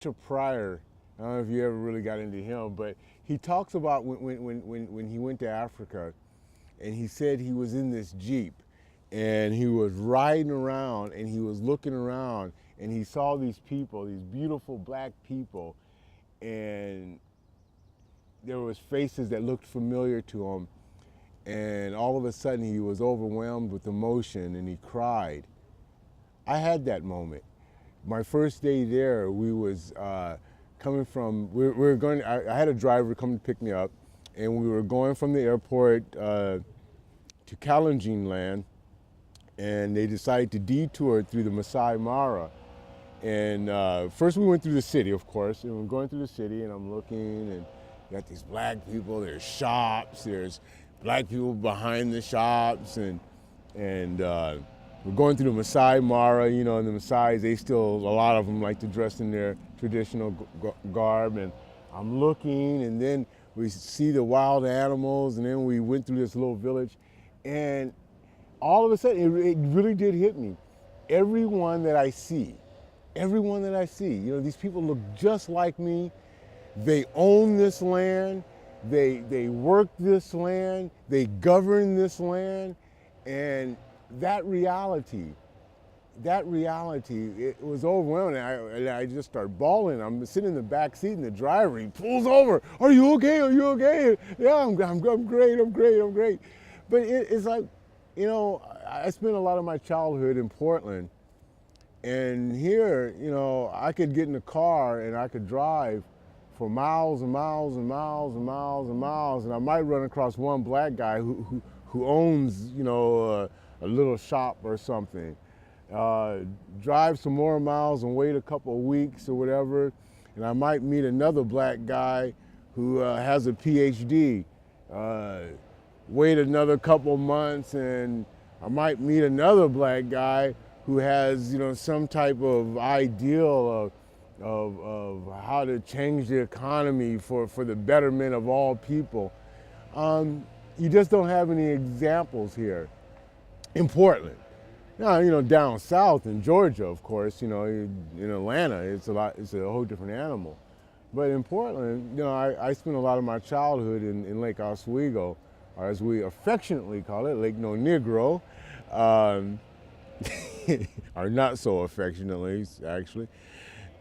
Richard Pryor. I don't know if you ever really got into him, but he talks about when he went to Africa, and he said he was in this Jeep, and he was riding around, and he was looking around, and he saw these people, these beautiful black people, and there was faces that looked familiar to him, and all of a sudden he was overwhelmed with emotion and he cried. I had that moment. My first day there, we was coming from, we were going, I had a driver come to pick me up, and we were going from the airport to Kalenjin land, and they decided to detour through the Masai Mara. And first we went through the city, of course, and we're going through the city, and I'm looking, and you got these black people, there's shops, there's black people behind the shops, and we're going through the Masai Mara, you know, and the Masais, they still, a lot of them like to dress in their traditional garb, and I'm looking, and then we see the wild animals, and then we went through this little village, and all of a sudden, it really did hit me. Everyone that I see, you know, these people look just like me. They own this land, they work this land, they govern this land, and that reality, it was overwhelming. I just started bawling. I'm sitting in the back seat, and the driver, he pulls over. Are you okay? Are you okay? Yeah, I'm great. But it's like, you know, I spent a lot of my childhood in Portland, and here, you know, I could get in the car and I could drive for miles and miles and miles and miles and miles, and I might run across one black guy who owns, you know, a little shop or something. Drive some more miles and wait a couple of weeks or whatever, and I might meet another black guy who has a PhD. Wait another couple months, and I might meet another black guy who has, you know, some type of ideal of how to change the economy for the betterment of all people. You just don't have any examples here in Portland. Now, you know, down south in Georgia, of course, you know, in Atlanta, it's a whole different animal. But in Portland, you know, I spent a lot of my childhood in Lake Oswego, or as we affectionately call it, Lake No Negro, or not so affectionately, actually.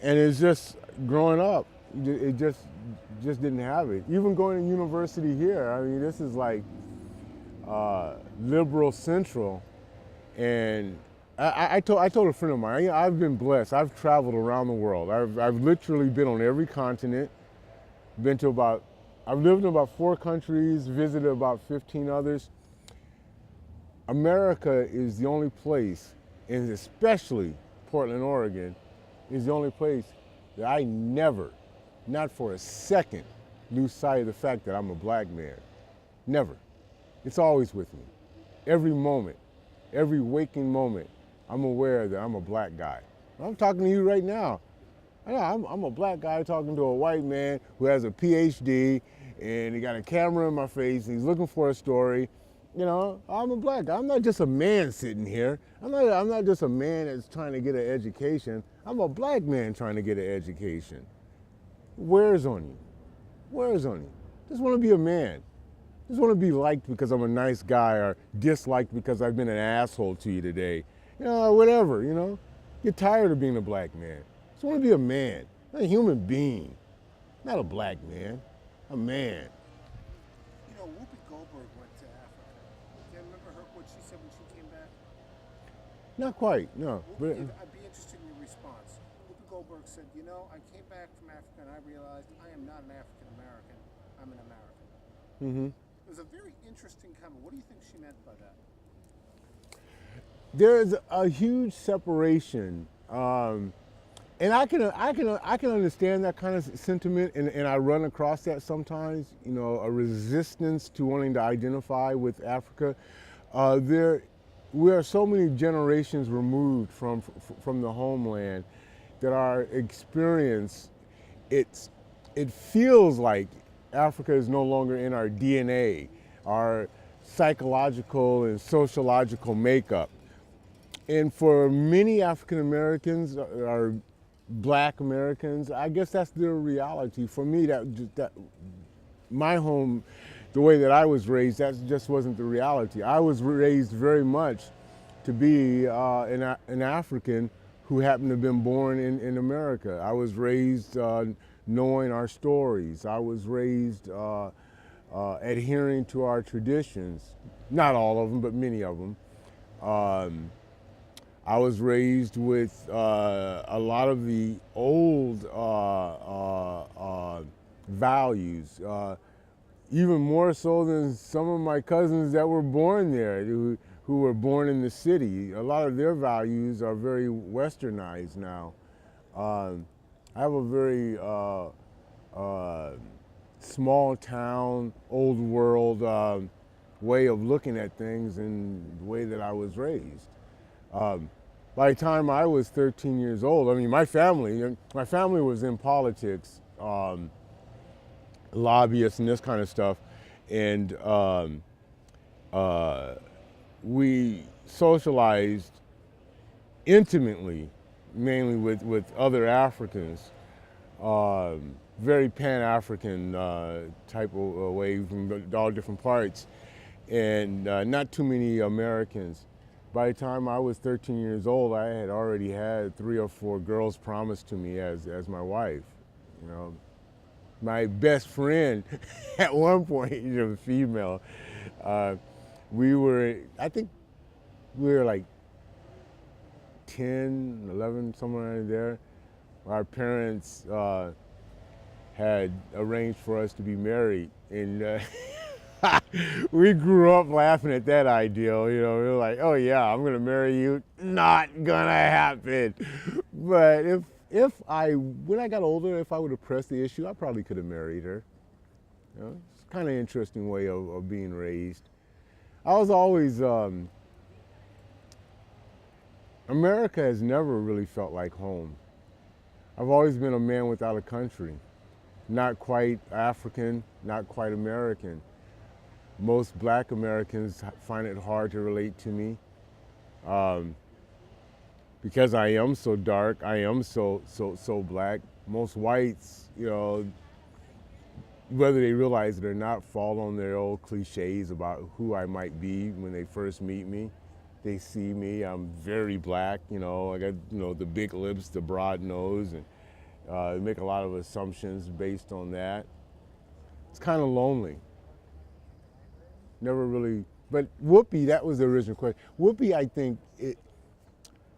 And it's just growing up, it just didn't have it. Even going to university here, I mean, this is like liberal central, and I told a friend of mine, I've been blessed. I've traveled around the world. I've literally been on every continent. I've lived in about 4 countries, visited about 15 others. America is the only place, and especially Portland, Oregon, is the only place that I never, not for a second, lose sight of the fact that I'm a black man. Never. It's always with me. Every moment, every waking moment, I'm aware that I'm a black guy. I'm talking to you right now. I'm a black guy talking to a white man who has a PhD, and he got a camera in my face, and he's looking for a story. You know, I'm a black guy. I'm not just a man sitting here. I'm not just a man that's trying to get an education. I'm a black man trying to get an education. Wears on you. Wears on you. Just want to be a man. Just want to be liked because I'm a nice guy, or disliked because I've been an asshole to you today. You know, whatever, you know. Get tired of being a black man. Just want to be a man, not a human being. Not a black man, a man. You know, Whoopi Goldberg went to Africa. Do you remember what she said when she came back? Not quite, no. But I'd be interested in your response. Whoopi Goldberg said, you know, I came back from Africa and I realized I am not an African American, I'm an American. mm-hmm. It was a very interesting comment. What do you think she meant by that? There's a huge separation, and I can understand that kind of sentiment, and I run across that sometimes. You know, a resistance to wanting to identify with Africa. We are so many generations removed from the homeland that our experience, it feels like Africa is no longer in our DNA, our psychological and sociological makeup. And for many African Americans, our Black Americans, I guess that's their reality. For me, that my home, the way that I was raised, that just wasn't the reality. I was raised very much to be an African who happened to have been born in America. I was raised knowing our stories. I was raised adhering to our traditions. Not all of them, but many of them. Um, I was raised with a lot of the old values, even more so than some of my cousins that were born there, who were born in the city. A lot of their values are very westernized now. Um, I have a very uh, small town, old world way of looking at things and the way that I was raised. Um, by the time I was 13 years old, I mean, my family was in politics, lobbyists and this kind of stuff, and uh, we socialized intimately, mainly with other Africans, very Pan-African type of way from all different parts, and not too many Americans. By the time I was 13 years old, I had already had 3 or 4 girls promised to me as my wife. You know, my best friend at one point, a female, uh, I think we were like 10, 11, somewhere in there. Our parents had arranged for us to be married, and we grew up laughing at that ideal. We were like, "Oh yeah, I'm gonna marry you." Not gonna happen. But when I got older, if I would have pressed the issue, I probably could have married her. It's kind of interesting way of being raised. I was always America has never really felt like home. I've always been a man without a country, not quite African, not quite American. Most black Americans find it hard to relate to me um, because I am so dark. I am so black. Most whites, whether they realize it or not, fall on their old cliches about who I might be when they first meet me. They see me, I'm very black. I got the big lips, the broad nose, and they make a lot of assumptions based on that. It's kind of lonely. Never really, but Whoopi, that was the original question. Whoopi, I think,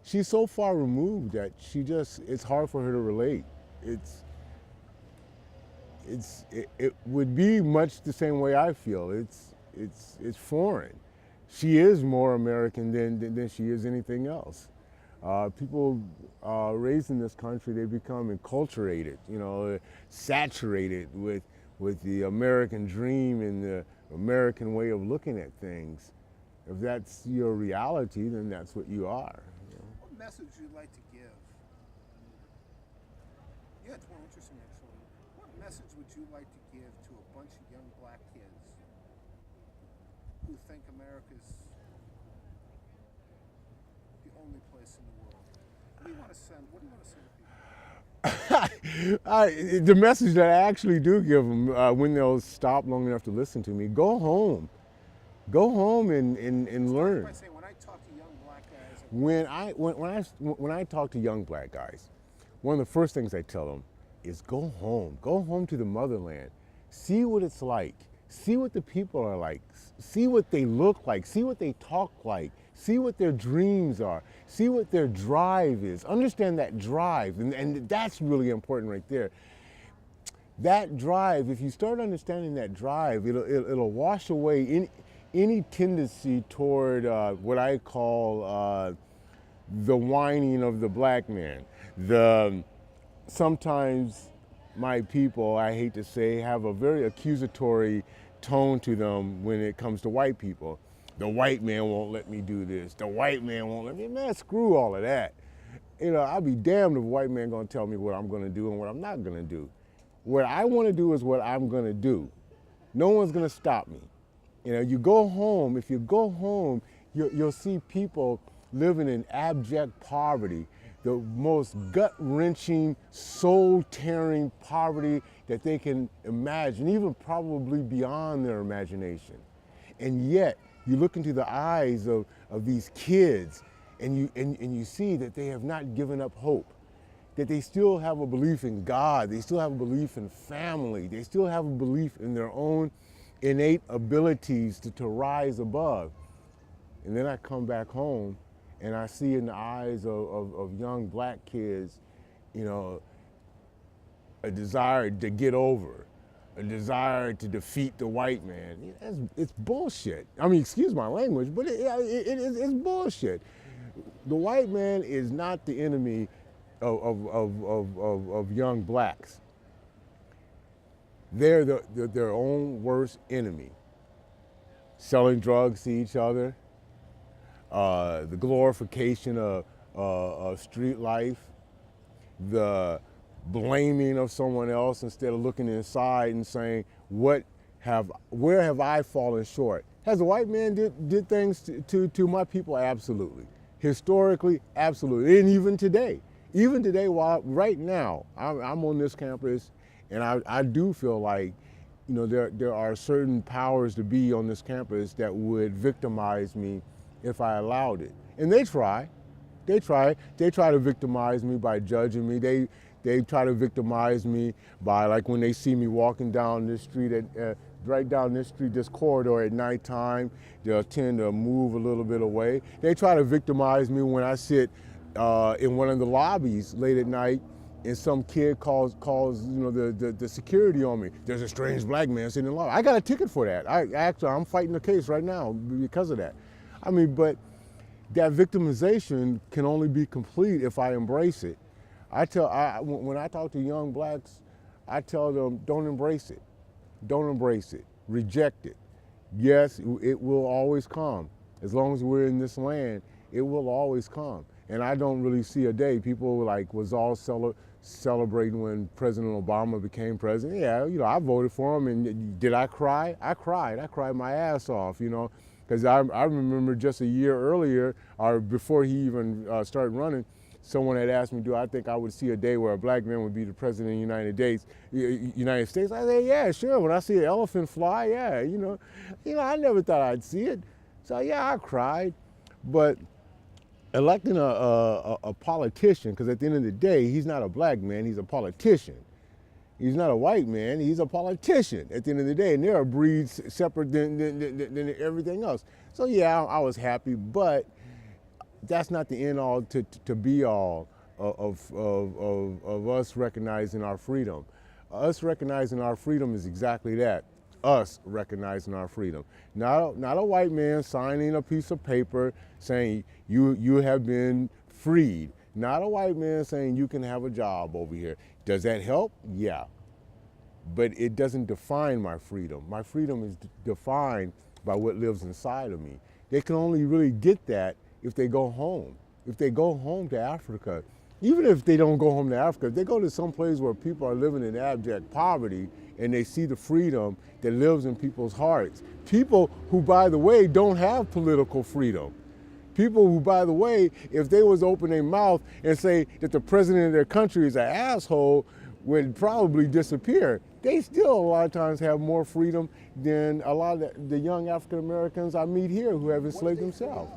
she's so far removed that it's hard for her to relate. It would be much the same way I feel. It's foreign. She is more American than she is anything else. People raised in this country, they become enculturated, saturated with the American dream and the American way of looking at things. If that's your reality, then that's what you are. What message would you like to give? Yeah, it's more interesting actually. What message would you like to give to a bunch of young black kids who think America's the only place in the world? What do you want to send? What do you want to say to people? The message that I actually do give them when they'll stop long enough to listen to me: go home, and learn. By saying, when I talk to young black guys, When I talk to young black guys, one of the first things I tell them is go home to the motherland, see what it's like, see what the people are like, see what they look like, see what they talk like, see what their dreams are, see what their drive is. Understand that drive, and that's really important right there. That drive, if you start understanding that drive, it'll wash away any tendency toward what I call the whining of the black man. Sometimes my people, I hate to say, have a very accusatory tone to them when it comes to white people. The white man won't let me do this. The white man won't let me. Man, screw all of that. I'll be damned if a white man gonna tell me what I'm gonna do and what I'm not gonna do. What I wanna do is what I'm gonna do. No one's gonna stop me. You go home, if you go home, you'll see people living in abject poverty. the most gut-wrenching, soul-tearing poverty that they can imagine, even probably beyond their imagination. And yet, you look into the eyes of these kids and you see that they have not given up hope, that they still have a belief in God, they still have a belief in family, they still have a belief in their own innate abilities to rise above. And then I come back home and I see in the eyes of young black kids, you know, a desire to get over, a desire to defeat the white man. It's bullshit. I mean, excuse my language, but it's bullshit. The white man is not the enemy of young blacks. They're their own worst enemy. Selling drugs to each other, the glorification of street life, the blaming of someone else instead of looking inside and saying, where have I fallen short? Has the white man did things to my people? Absolutely. Historically, absolutely. And even today, while right now, I'm on this campus, and I do feel like, you know, there are certain powers to be on this campus that would victimize me if I allowed it. And they try to victimize me by judging me. They try to victimize me by, like, when they see me walking down this street, right down this street, this corridor at nighttime, they'll tend to move a little bit away. They try to victimize me when I sit in one of the lobbies late at night and some kid calls you know, the security on me. There's a strange black man sitting in the lobby. I got a ticket for that. I'm fighting the case right now because of that. I mean, but that victimization can only be complete if I embrace it. When I talk to young blacks, I tell them, don't embrace it. Don't embrace it. Reject it. Yes, it will always come. As long as we're in this land, it will always come. And I don't really see a day people was all celebrating when President Obama became president. Yeah, you know, I voted for him, and did I cry? I cried. I cried my ass off, you know, because I remember just a year earlier, or before he even started running, someone had asked me, do I think I would see a day where a black man would be the president of the United States? I said, yeah, sure. When I see an elephant fly, yeah, you know, I never thought I'd see it. So yeah, I cried. But electing a politician, because at the end of the day, he's not a black man, he's a politician. He's not a white man, he's a politician at the end of the day, and there are breeds separate than everything else. So yeah, I was happy, but that's not the end all to be all of us recognizing our freedom. Us recognizing our freedom is exactly that. Us recognizing our freedom. Not a white man signing a piece of paper saying you have been freed. Not a white man saying you can have a job over here. Does that help? Yeah. But it doesn't define my freedom. My freedom is defined by what lives inside of me. They can only really get that if they go home. If they go home to Africa. Even if they don't go home to Africa, if they go to some place where people are living in abject poverty and they see the freedom that lives in people's hearts. People who, by the way, don't have political freedom. People who, by the way, if they was to open their mouth and say that the president of their country is an asshole, would probably disappear. They still a lot of times have more freedom than a lot of the young African Americans I meet here who have enslaved themselves.